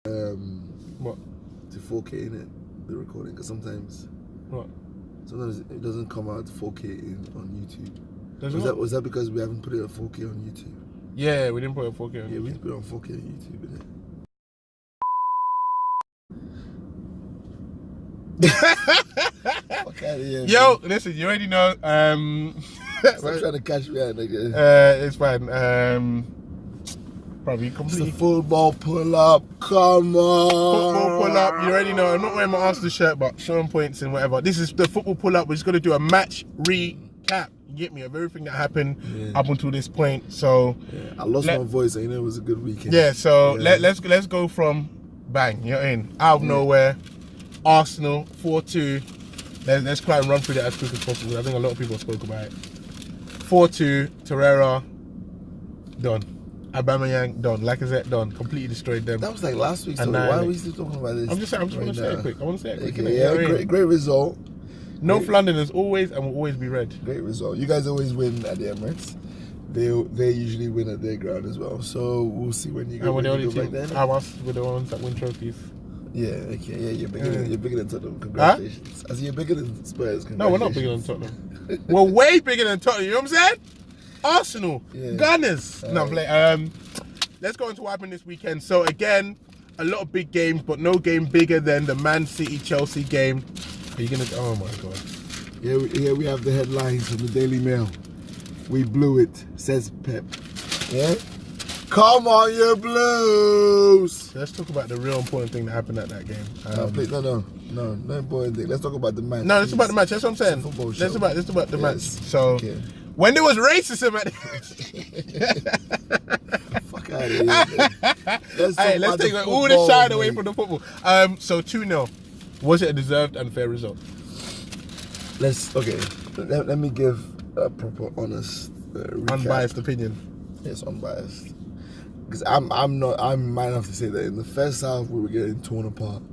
What? To 4K in it, the recording, because sometimes it doesn't come out 4K on YouTube. Was that because we haven't put it on 4K on YouTube? Yeah, we didn't put it on 4K on YouTube. Yeah, we didn't put it on 4K on YouTube, innit? Fuck out of here, yo, man. listen, you already know. Stop trying to catch me out, nigga. It's fine. Probably completely. It's the football pull up. Come on. Football pull up. You already know. I'm not wearing my Arsenal shirt, but showing points and whatever. This is the football pull up. We're just gonna do a match recap. You get me, of everything that happened up until this point. So I lost my voice. And it was a good weekend. Yeah. So let's go from bang. You're in out of nowhere. Arsenal 4-2. Let's try and run through that as quick as possible. I think a lot of people spoke about it. 4-2. Torreira done. Aubameyang done. Lacazette done. Completely destroyed them. That was like last week. So why are we still talking about this? I'm just want to say it quick. I want to say it quick. Okay, yeah, great result. North London is always and will always be red. Great result. You guys always win at the Emirates. They usually win at their ground as well. So we'll see when you go. And we're the only team. Back then. Us were the ones that win trophies. Yeah, okay, yeah, you're bigger than Tottenham. Congratulations. Huh? I see you're bigger than Spurs. No, we're not bigger than Tottenham. We're way bigger than Tottenham. You know what I'm saying? Arsenal, Gunners. No, let's go into what happened this weekend. So again, a lot of big games, but no game bigger than the Man City Chelsea game. Are you gonna? Oh my God. Here we have the headlines from the Daily Mail. We blew it, says Pep. Yeah. Come on, you Blues! Let's talk about the real important thing that happened at that game. No important thing. Let's talk about the match. No, it's about the match. That's what I'm saying. That's about the match. So, when there was racism at fuck out of here. Let's take all the shine away from the football. So 2-0. Was it a deserved and fair result? Let me give a proper, honest, unbiased opinion. Yes, unbiased. Because I'm man enough to say that in the first half we were getting torn apart.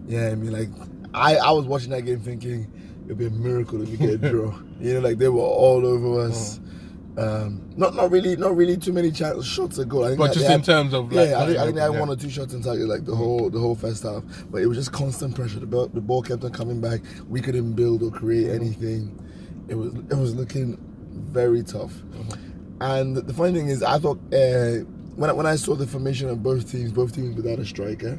Yeah, I mean, like I was watching that game thinking it'd be a miracle if we get a draw. You know, like they were all over us. Not really too many shots at goal. I think but just in terms of like, I think they had 1 or 2 shots in target like the whole first half. But it was just constant pressure. The ball kept on coming back. We couldn't build or create anything. It was looking very tough. And the funny thing is, I thought when I saw the formation of both teams without a striker,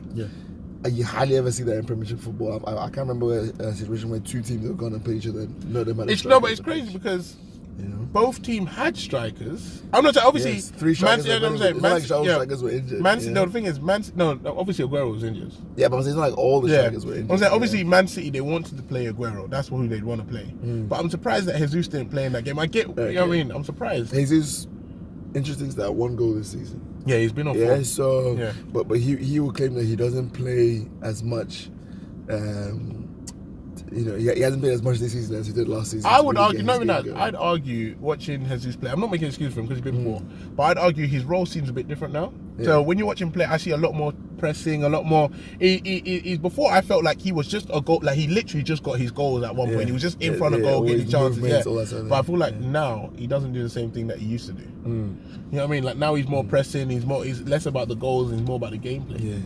you hardly ever see that in Premiership football. I can't remember a situation where 2 teams have gone and played each other and no, they had a striker. No, but it's crazy because both teams had strikers. I'm not saying obviously 3 strikers. Strikers were injured. No, the thing is, obviously Aguero was injured. Yeah, but it's not like all the strikers were injured. I'm saying obviously Man City, they wanted to play Aguero. That's who they'd want to play. But I'm surprised that Jesus didn't play in that game. I get, you know what I mean? I'm surprised. Jesus, interesting stat, 1 goal this season. Yeah, he's been on form. Yeah, so but he will claim that he doesn't play as much. He hasn't played as much this season as he did last season. I would argue, I'd argue watching Jesus play. I'm not making an excuse for him because he's been poor, but I'd argue his role seems a bit different now. So when you watch him play, I see a lot more pressing, a lot more. He's before I felt like he was just a goal, like he literally just got his goals at one point. He was just in front of goal, getting chances. But I feel like now he doesn't do the same thing that he used to do. You know what I mean? Like now he's more pressing. He's less about the goals and he's more about the gameplay.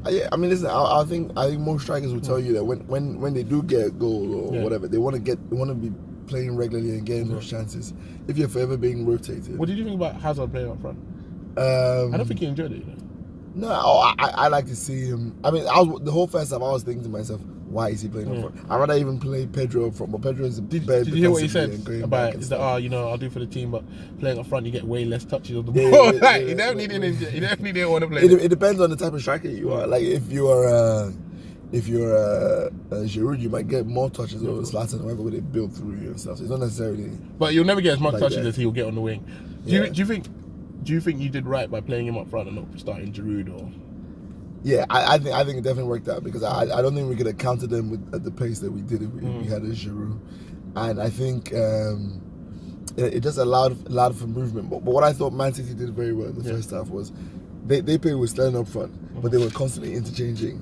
Yeah, I mean, listen. I think most strikers will tell you that when they do get a goal or whatever, they want to be playing regularly and getting those chances. If you're forever being rotated. What did you think about Hazard playing up front? I don't think he enjoyed it. No, I like to see him. I mean, the whole first half I was thinking to myself, why is he playing up front? I'd rather even play Pedro up front, but Pedro is a bit better. Did you hear what he said about is that I'll do for the team, but playing up front you get way less touches on the ball. He definitely didn't want to play. It depends on the type of striker you are. Like if you're a Giroud, you might get more touches over Zlatan, whoever they build through you and stuff. So it's not necessarily. But you'll never get as much touches as he'll get on the wing. Do you think you did right by playing him up front and not starting Giroud or? Yeah, I think it definitely worked out because I don't think we could have countered them at the pace that we did if we had a Giroud, and I think it just allowed for movement. But what I thought Man City did very well in the first half was they played with Sterling up front, but they were constantly interchanging,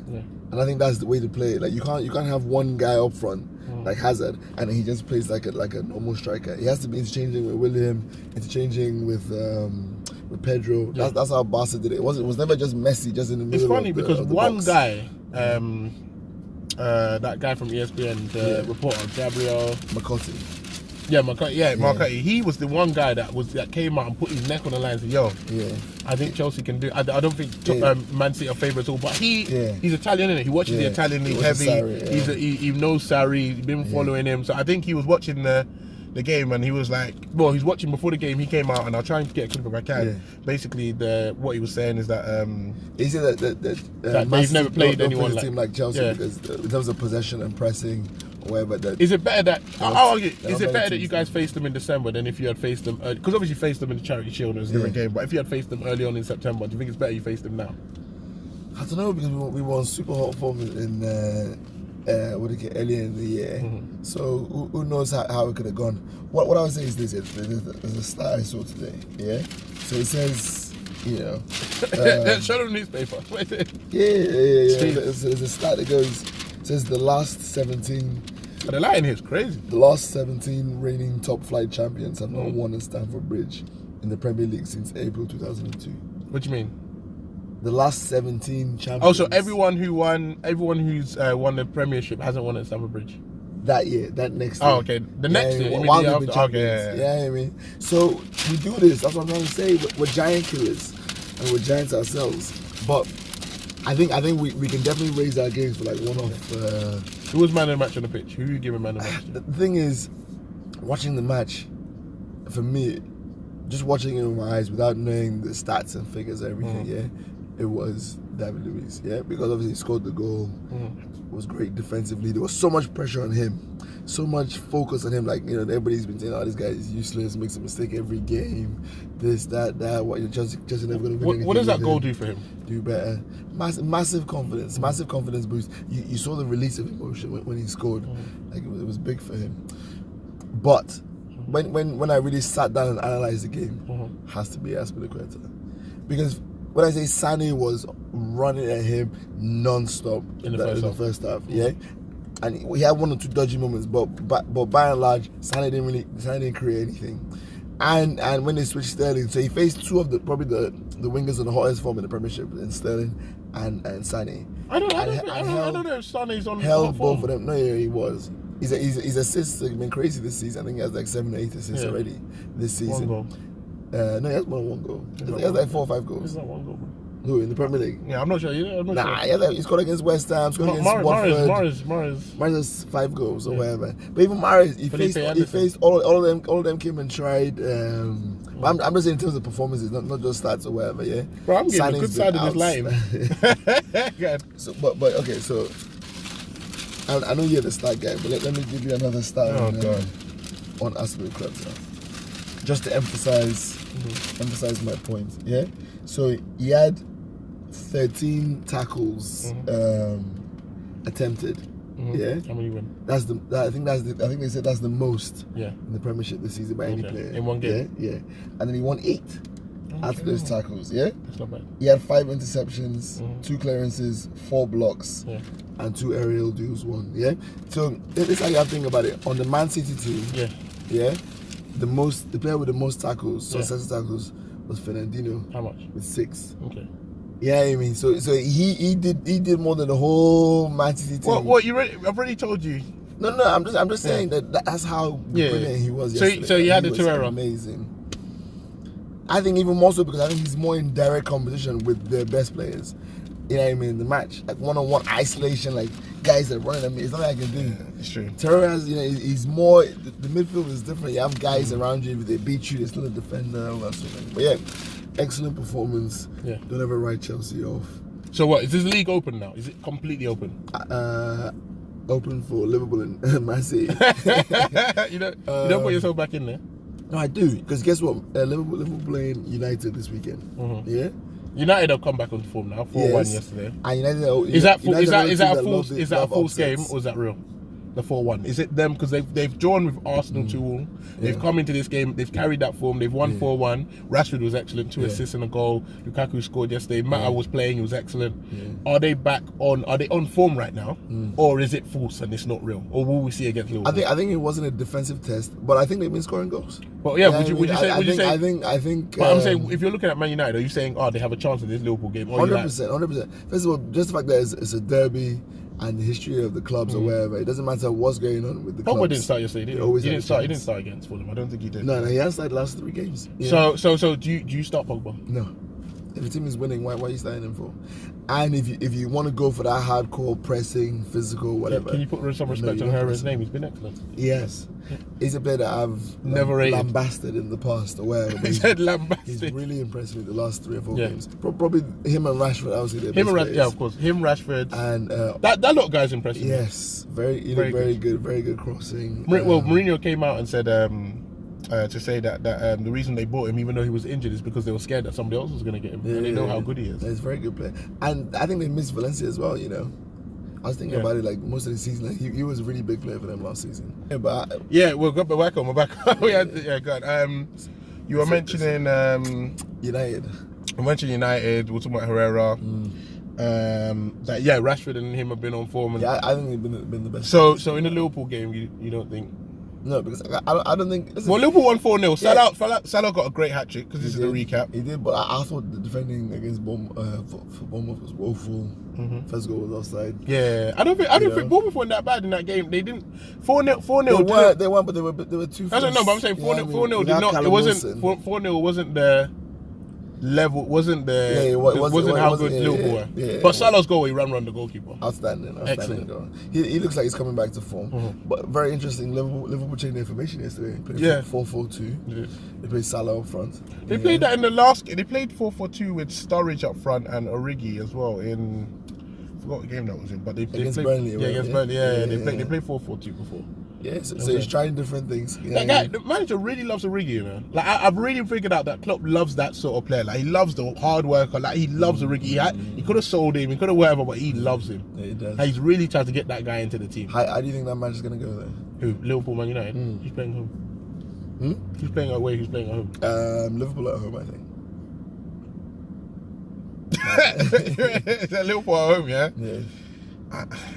and I think that's the way to play it. Like you can't have one guy up front like Hazard and he just plays like a normal striker. He has to be interchanging with William, interchanging with with Pedro. That's how Barca did it. It was never just Messi just in the middle. It's funny because of the one box. guy, that guy from ESPN, the reporter, Gabriel McCarthy. Marcotti. He was the one guy that came out and put his neck on the line and said, "Yo, I think Chelsea can do. I don't think Man City are favourites at all." But he's Italian, isn't it? He watches the Italian league heavy. Sarri, he knows Sarri. He's been following him, so I think he was watching the game and he was like, well, he's watching before the game. He came out and I'll try and get a clip if I can. Basically, what he was saying is that he said that they've never played anyone team like Chelsea because in terms of possession and pressing. Is it better that is it better that you guys faced them in December than if you had faced them? Because obviously you faced them in the Charity Shield, it was a different game. But if you had faced them early on in September, do you think it's better you faced them now? I don't know because we were on super hot form in earlier in the year. So who knows how it could have gone? What I would say is this: there's a stat I saw today. Yeah, so it says, you know, show them the newspaper. There's a stat that goes. Says the last 17. The line here is crazy. The last 17 reigning top flight champions have not won at Stamford Bridge in the Premier League since April 2002. What do you mean? The last 17 champions. Oh, so everyone who's won the Premiership hasn't won at Stamford Bridge. That year, that next year. Oh, okay. The next year. While we've been champions. Yeah, I mean. So we do this. That's what I'm trying to say. We're giant killers, and we're giants ourselves. But I think we can definitely raise our games for like one of. Who was man of the match on the pitch? Who you giving man of the match? The thing is, watching the match, for me, just watching it with my eyes without knowing the stats and figures and everything, it was David Luiz, because obviously he scored the goal. It was great defensively. There was so much pressure on him, so much focus on him. Like, you know, everybody's been saying, "Oh, this guy is useless, makes a mistake every game, this, that." What, you know, Chelsea never going to win anything. What does that goal do for him? Do better. Massive confidence boost. You saw the release of emotion when he scored. Like, it was big for him. But when I really sat down and analysed the game, has to be Azpilicueta, because when I say Sané was running at him non-stop in the first half, and he had one or two dodgy moments, but by and large, Sané didn't create anything. And when they switched Sterling, so he faced two of the wingers on the hottest form in the Premiership, in Sterling and Sané. I don't know if Sané's on held both of them. No, he was. His assists have been crazy this season. I think he has like 7 or 8 assists already this season. One goal. No, he has more than one goal. He has like 4 or 5 goals. It's not one goal, bro. Who, in the Premier League? Yeah, I'm not sure. He scored against West Ham, scored against Watford. Mahrez has 5 goals or whatever. But even Mahrez, he faced all of them came and tried. I'm just saying in terms of performances, not just stats or whatever. Yeah. Bro, I'm getting a good side of this line. So, but okay, so I know you're the stat guy, but let me give you another stat on Azpilicueta, just to emphasize my point. Yeah. So he had 13 tackles attempted. Yeah. How many win? I think they said that's the most in the Premiership this season by any player. In one game. Yeah. And then he won 8 after those tackles. Yeah. That's not bad. He had 5 interceptions, 2 clearances, 4 blocks, and 2 aerial duels won. Yeah. So this is how you have to think about it. On the Man City team. Yeah. The player with the most tackles, successful tackles, was Fernandinho. How much? With 6. Okay. Yeah, I mean, so he did more than the whole Man City team. What I've already told you. No, I'm just saying that's how brilliant he was yesterday. So you had the Torreira. Amazing. I think even more so because I think he's more in direct competition with the best players. You know what I mean? The match, like one-on-one isolation, like guys that are running at me. It's not like I can do. Yeah, it's true. Torreira, he's more. The midfield is different. You have guys around you. If they beat you, they're still a defender. All that sort of thing. But yeah, excellent performance. Yeah. Don't ever write Chelsea off. So what is this league open now? Is it completely open? Open for Liverpool and Man City. you don't put yourself back in there. No, I do, because guess what? Liverpool playing United this weekend. Yeah. United have come back on form now. 4-1 yesterday. And United is that a false game or is that real? The 4-1. Is it them? Because they've drawn with Arsenal 2-2. They've come into this game. They've carried that form. They've won 4-1. Rashford was excellent. 2 assists and a goal. Lukaku scored yesterday. Mata was playing. He was excellent. Are they back on? Are they on form right now, or is it false and it's not real? Or will we see against Liverpool? I think it wasn't a defensive test, but I think they've been scoring goals. But yeah, would you say? I think. But I'm saying, if you're looking at Man United, are you saying, they have a chance in this Liverpool game? 100%. First of all, just the fact that it's a derby. And the history of the clubs or wherever, it doesn't matter what's going on with the clubs. Pogba didn't start yesterday, did he? He didn't start against Fulham. I don't think he did. No, he hasn't started the last 3 games. Yeah. So do you start Pogba? No. If the team is winning, why are you starting him for? And if you want to go for that hardcore pressing, physical, whatever. Can you put some respect on Herrera's name? He's been excellent. Yes. He's a player that I've never lambasted in the past or wherever. He said lambasted. He's really impressed me the last 3 or 4 games. Probably him and Rashford, I would say they're of course. Him, Rashford. And that lot of guys impressed me. Yes. Very good crossing. Mourinho came out and said to say that the reason they bought him, even though he was injured, is because they were scared that somebody else was going to get him. And they know how good he is. He's a very good player. And I think they missed Valencia as well, I was thinking about it like most of the season. Like he was a really big player for them last season. We're back on. We're back. Good. You were mentioning United. I mentioned United. We're talking about Herrera. Rashford and him have been on form. And I think they've been the best. So in the Liverpool game, you don't think? No, because I don't think. Well, Liverpool won 4-0. Salah got a great hat trick because this is the recap. He did, but I thought the defending against for Bournemouth was woeful. First goal was offside. Yeah, I don't think Bournemouth weren't that bad in that game. They didn't 4-0. They won, but they were too. I don't know, but I'm saying 4-0 did not. It wasn't 4-0 wasn't the level. Wasn't the. It wasn't how good Liverpool were. Yeah. But Salah's goal, he ran the goalkeeper. Outstanding goal. He looks like he's coming back to form. But very interesting. Liverpool changed their information yesterday. Played 4-4-2. They played Salah up front. They played that in the last. They played 4-4-2 with Sturridge up front and Origi as well in. I forgot what game that was in, but they against played Burnley. Against Burnley. They played 4-4-2 before. Yeah, so he's trying different things. That guy, the manager really loves Origi, man. Like I've really figured out that Klopp loves that sort of player. Like he loves the hard worker. Like he loves Origi. He could have sold him. He could have whatever, but he loves him. Yeah, he does. Like, he's really trying to get that guy into the team. How do you think that manager's gonna go there? Who? Liverpool, Man United. He's playing home. Who's playing away? Who's playing at home? Liverpool at home, I think. Is that Liverpool at home? Yeah. Yeah.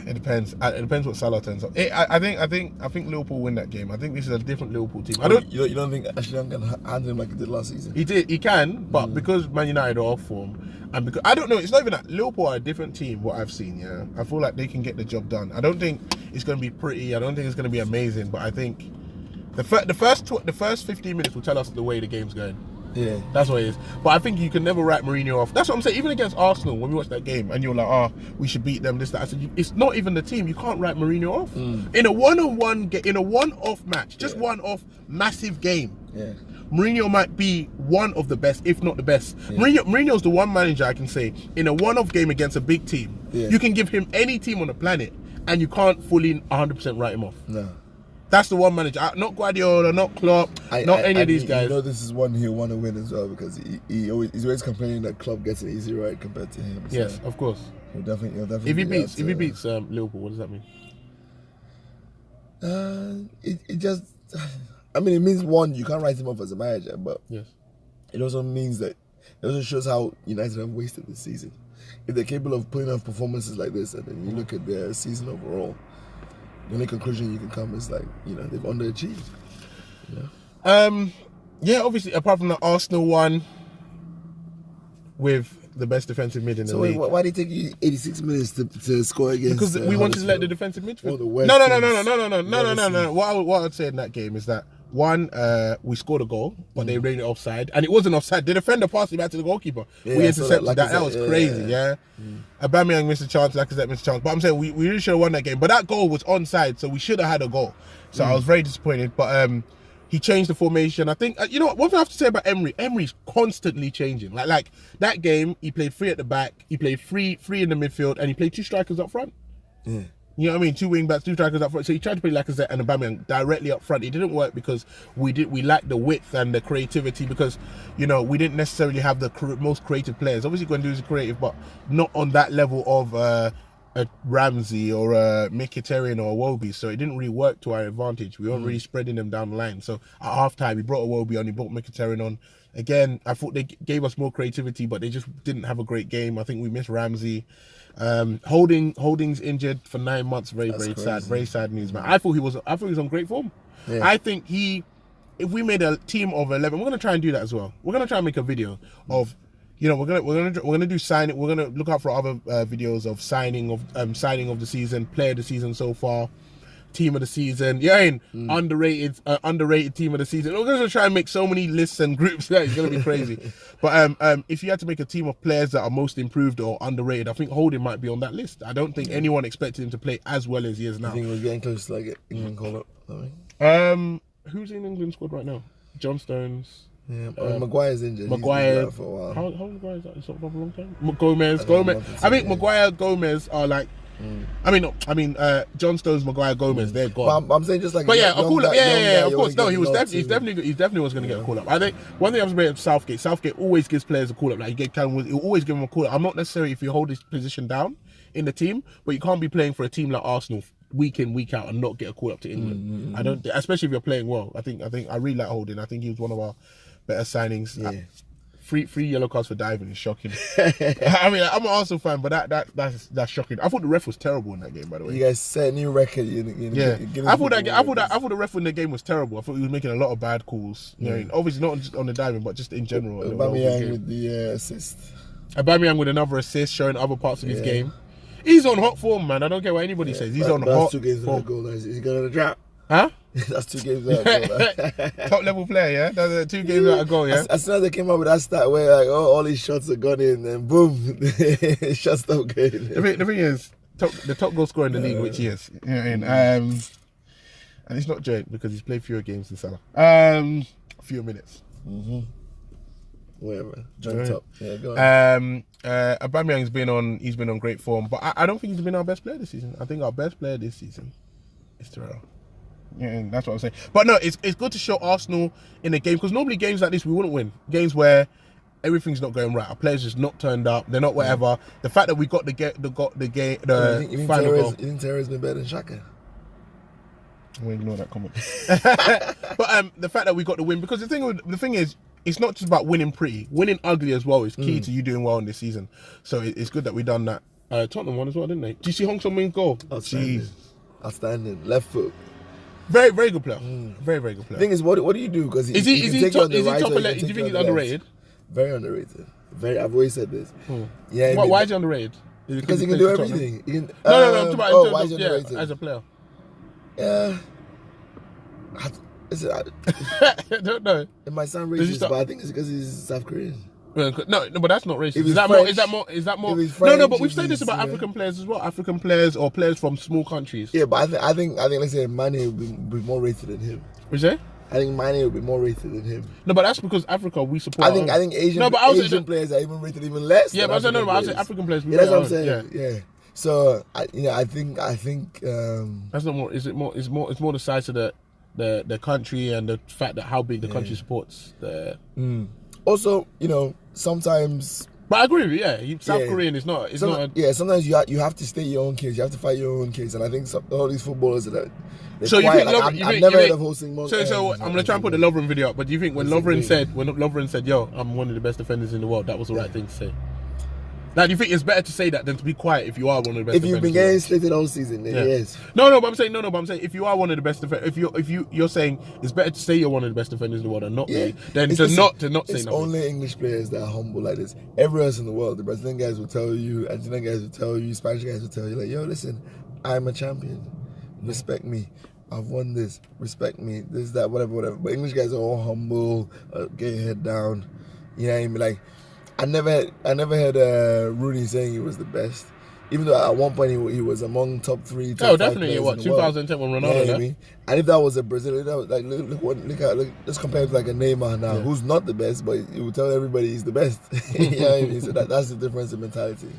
It depends. It depends what Salah turns up. I think Liverpool win that game. I think this is a different Liverpool team. You don't think Ashley can handle him like he did last season? He can, but because Man United are off form, and because I don't know, it's not even that Liverpool are a different team. What I've seen, I feel like they can get the job done. I don't think it's going to be pretty. I don't think it's going to be amazing, but I think the first 15 minutes will tell us the way the game's going. Yeah, that's what it is. But I think you can never write Mourinho off. That's what I'm saying. Even against Arsenal, when we watched that game, and you're like, we should beat them. This, that. I said, it's not even the team. You can't write Mourinho off in a one-on-one, in a one-off match, just one-off massive game. Yeah, Mourinho might be one of the best, if not the best. Yeah. Mourinho's the one manager I can say in a one-off game against a big team. Yeah. You can give him any team on the planet, and you can't fully 100% write him off. No. That's the one manager, not Guardiola, not Klopp, not any of these guys. This is one he'll want to win as well because he's always complaining that Klopp gets an easy ride compared to him. So yes, of course. He'll definitely. If he beats Liverpool, what does that mean? It means one, you can't write him off as a manager, but yes, it also means that it also shows how United have wasted this season. If they're capable of putting off performances like this, and then you look at their season overall. The only conclusion you can come is like, they've underachieved. Obviously, apart from the Arsenal one with the best defensive mid in the league. Why did it take you 86 minutes to score against? Because we wanted to let the defensive midfield. No. What I'd say in that game is that one, we scored a goal, but they rated it offside, and it wasn't offside. The defender passed it back to the goalkeeper. We intercepted that. That was crazy. Aubameyang missed a chance, Lacazette missed a chance. But I'm saying we really should have won that game. But that goal was onside, so we should have had a goal. So I was very disappointed. But he changed the formation. I think you know what? One thing I have to say about Emery's constantly changing. Like that game, he played 3 at the back, he played 3 in the midfield, and he played 2 strikers up front. Yeah. You know what I mean? 2 wing backs, 2 strikers up front. So he tried to play Lacazette and Aubameyang directly up front. It didn't work because we lacked the width and the creativity because, we didn't necessarily have the most creative players. Obviously, Guendouzi is creative, but not on that level of a Ramsey or a Mkhitaryan or a Iwobi, so it didn't really work to our advantage. We weren't really spreading them down the line. So at halftime, he brought Iwobi on, he brought Mkhitaryan on. Again, I thought they gave us more creativity, but they just didn't have a great game. I think we missed Ramsey. Holding's injured for 9 months. Very sad news, man. I thought he was on great form. Yeah. I think if we made a team of 11, we're gonna try and do that as well. We're gonna try and make a video of, we're gonna do signing. We're gonna look out for other videos of signing of the season, player of the season so far, team of the season. Underrated team of the season. We're gonna try and make so many lists and groups that it's gonna be crazy. But if you had to make a team of players that are most improved or underrated, I think Holding might be on that list. I don't think anyone expected him to play as well as he is now. I think we're getting close to like England call up. Who's in England squad right now? John Stones. Yeah, Maguire's injured. Maguire for a while. How old Maguire is that? He's not for a long time. Gomez. I think Maguire, Gomez are like. John Stones, Maguire, Gomez, they're gone. But I'm saying just like. But yeah, a call up. Yeah, of course. No, he definitely was going to get a call up. I think one thing I was about with Southgate. Southgate always gives players a call up. Like he gave Callum, he'll always give him a call up. I'm not necessarily if you hold his position down in the team, but you can't be playing for a team like Arsenal week in, week out and not get a call up to England. I don't, especially if you're playing well. I think I really like Holding. I think he was one of our better signings. Yeah. Free yellow cards for diving is shocking. I mean, I'm an Arsenal fan, but that's shocking. I thought the ref was terrible in that game, by the way. You guys set a new record. I thought the ref in the game was terrible. I thought he was making a lot of bad calls. Obviously not just on the diving, but just in general. Aubameyang with the assist. Aubameyang with another assist, showing other parts of his game. He's on hot form, man. I don't care what anybody says. He's on hot form. 2 games without goal. Is he going to drop? Huh? That's 2 games without goal. Top level player, yeah? That's 2 games without a goal, yeah? As soon as they came up with that stat where like, all these shots are gone in and boom, shots don't go in. The thing is, the top goal scorer in the league, which he is. And it's not joint because he's played fewer games than Salah. Fewer minutes. Whatever. Joint top. Yeah, go on. Aubameyang's been on great form, but I don't think he's been our best player this season. I think our best player this season is Terrell. Yeah, and that's what I'm saying. But no, it's good to show Arsenal in a game because normally games like this we wouldn't win. Games where everything's not going right, our players just not turned up, they're not whatever. The fact that we got the final goal. You think Terrell's been better than Xhaka? I'm gonna ignore that comment. But the fact that we got the win, because the thing is, it's not just about winning pretty. Winning ugly as well is key to you doing well in this season. So it's good that we done that. Tottenham won as well, didn't they? Do you see Hong Sung-min's goal? Outstanding. Left foot. Very, very good player. Very, very good player. The thing is, what do you do? Because is he top? Do you think he's underrated? Very underrated. I've always said this. Yeah. Why is he underrated? Because he can do everything. No. Why is he underrated? As a player. Yeah. I don't know. It might sound racist, but I think it's because he's South Korean. No, but that's not racist. Is that more? No, but we've said this about African players as well. African players or players from small countries. Yeah, but I think let's say Mane would be more rated than him. What you say? I think Mane would be more rated than him. No, but that's because Africa we support. I think Asian players are even rated even less. Yeah, but I say African players. Yeah, that's what I'm saying. Yeah. So I think that's not more. Is it more? It's more the size of the country and the fact that how big the country supports the. Also, sometimes. But I agree with you. Yeah, South Korean is not. Sometimes you have to state your own case. You have to fight your own case, and I think all these footballers are. So you think I've never heard of hosting. So I'm gonna try and put the Lovren video up. But do you think when Lovren said, "Yo, I'm one of the best defenders in the world," that was the right thing to say? Now, do you think it's better to say that than to be quiet if you are one of the best? If you've been getting slated all season, then yes. No, but I'm saying if you are one of the best defenders, if you're saying it's better to say you're one of the best defenders in the world and not me, then to not say nothing. It's only English players that are humble like this. Everywhere else in the world, the Brazilian guys will tell you, Argentinian guys will tell you, Spanish guys will tell you, like, yo, listen, I'm a champion. Respect me. I've won this. Respect me. This, that, whatever. But English guys are all humble, get your head down. You know what I mean? Like, I never heard Rooney saying he was the best, even though at one point he was among top 3. Top 5 definitely. What 2010 when Ronaldo? Yeah, I mean? And if that was a Brazilian, like look, let's compare it to like a Neymar now, who's not the best, but he will tell everybody he's the best. You know what I mean? So that's the difference in mentality.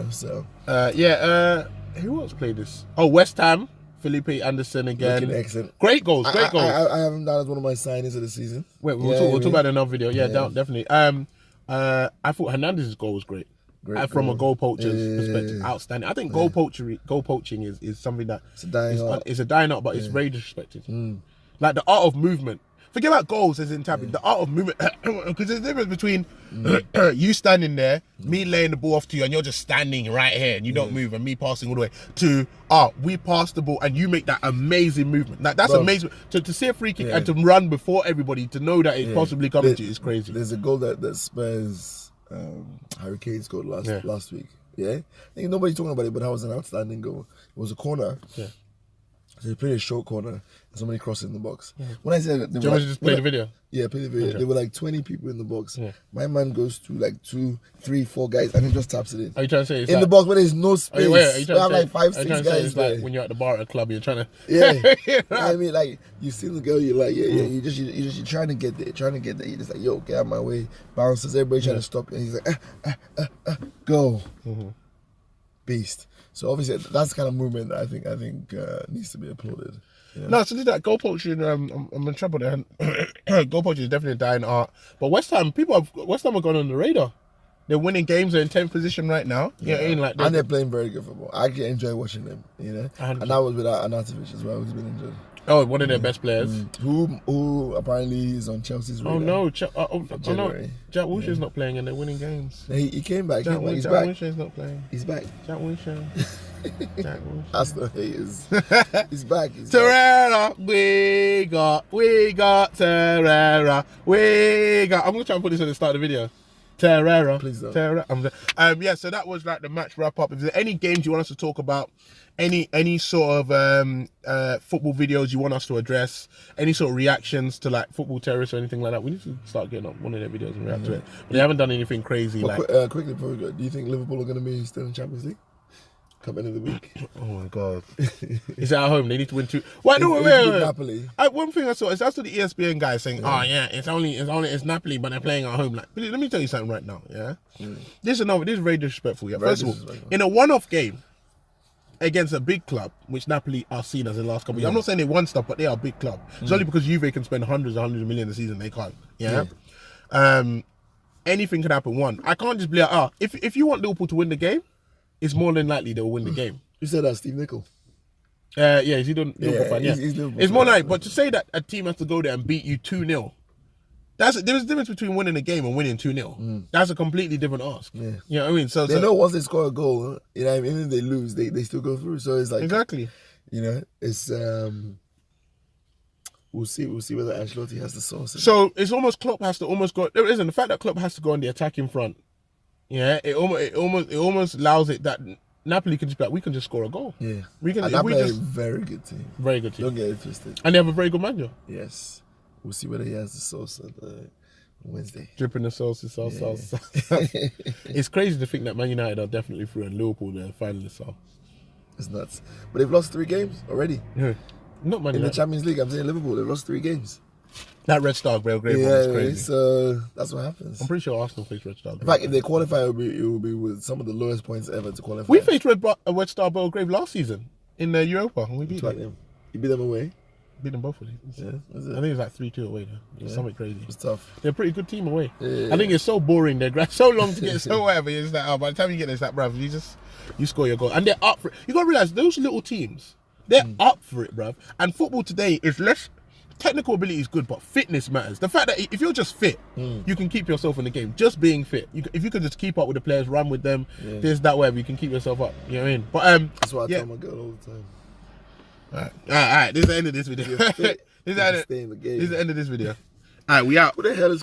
So who else played this? Oh, West Ham. Felipe Anderson again. Looking excellent. Great goals. I have him down as one of my signings of the season. We'll talk about another video. Yeah, definitely. I thought Hernandez's goal was great. from a goal poacher's perspective, yeah. outstanding. I think goal poaching is something that It's a dying art. It's a dying art, but it's very disrespected. Like the art of movement. Forget about goals as in tapping. The art of movement, because there's a difference between you standing there, me laying the ball off to you, and you're just standing right here and you don't move, and me passing all the way to we pass the ball and you make that amazing movement. That's amazing. To see a free kick and to run before everybody, to know that it's possibly coming to you is crazy. There's a goal that Spurs Hurricane scored last week. Yeah, I think nobody's talking about it, but that was an outstanding goal. It was a corner. Yeah. So they played a short corner and somebody crossed in the box. When I said that, do you want to just play the video? Yeah, play the video. Okay. There were like 20 people in the box. My man goes to like 2, 3, 4 guys and he just taps it in. Are you trying to say it's in the box where there's no space? We have like 5, 6 guys it's there. like when you're at the bar at a club, you're trying to... Yeah. I mean, like, you see the girl, you're like, you're trying to get there, You're just like, yo, get out of my way. Bounces, everybody trying to stop you. And he's like, go. Beast. So obviously that's the kind of movement that I think needs to be applauded. Yeah. No, so that goal poaching, I'm in trouble there. Goal poaching is definitely a dying art. But West Ham are going on the radar. They're winning games. They're in 10th position right now. Yeah, and they're playing very good football. I can enjoy watching them. And that was without Anatovic as well, who's been injured. Oh, one of their best players. Who apparently is on Chelsea's radar. Oh no, Jack Wilshere's not playing and they're winning games. He came back. Jack Wilshere's not playing. He's back. Jack Wilshere. That's the haters. He's back. Torreira, we got Torreira, I'm gonna try and put this at the start of the video. Torreira, please don't. Torreira. So that was like the match wrap up. If there any games you want us to talk about, any sort of football videos you want us to address, any sort of reactions to like football terrorists or anything like that, we need to start getting up one of their videos and react to it. But they haven't done anything crazy. Quickly before we go, do you think Liverpool are going to be still in Champions League? Come end of the week. Oh my God! Is it at home? They need to win 2. Wait. Napoli. One thing I saw is that's what the ESPN guy saying. It's Napoli, but they're playing at home. Like, let me tell you something right now. Yeah, this is very disrespectful. Yeah, first of all, in a one-off game against a big club, which Napoli are seen as in the last couple of years. I'm not saying they won stuff, but they are a big club. It's only because Juve can spend hundreds of millions a season, they can't. Yeah. Anything can happen. I can't just be like, if you want Liverpool to win the game, it's more than likely they'll win the game. You said that, Steve Nicol. He's Liverpool fan. Yeah, he's Liverpool it's more fan. like, but to say that a team has to go there and beat you 2-0, there's a difference between winning a game and winning 2-0. That's a completely different ask. Yeah. You know what I mean? So they know once they score a goal, even if they lose, they still go through. So it's like exactly. It's we'll see whether Ancelotti has the sauce. So it's almost Klopp has to almost go. There isn't the fact that Klopp has to go on the attacking front. Yeah, it almost allows it that Napoli can just be like, we can just score a goal. Yeah, we can. Napoli are a very good team. Very good team. Don't get it twisted. And they have a very good manager. Yes, we'll see whether he has the sauce on Wednesday. Dripping the sauce. It's crazy to think that Man United are definitely through and Liverpool they're finalists are. It's nuts. But they've lost 3 games already. Yeah, not Man United. In the Champions League. I'm saying Liverpool. They've lost 3 games. That Red Star Belgrade one is crazy. So that's what happens. I'm pretty sure Arsenal faced Red Star. In fact, if they qualify, it will be with some of the lowest points ever to qualify. We faced Red Star Belgrade last season in the Europa, and we beat them. You beat them away? Beat them both. Yeah, I think it was like 3-2 away. Something crazy. It's tough. They're a pretty good team away. Yeah. I think it's so boring. They're so long to get so whatever. It's like, by the time you get there, it's like, bruv, you score your goal. And they're up for it. You got to realize, those little teams, they're up for it, bruv. And football today is less... Technical ability is good, but fitness matters. The fact that if you're just fit, you can keep yourself in the game. Just being fit. If you can just keep up with the players, run with them, this, that, whatever, you can keep yourself up. You know what I mean? But that's what I tell my girl all the time. All right. This is the end of this video. This is the end of this video. All right, we out. Who the hell is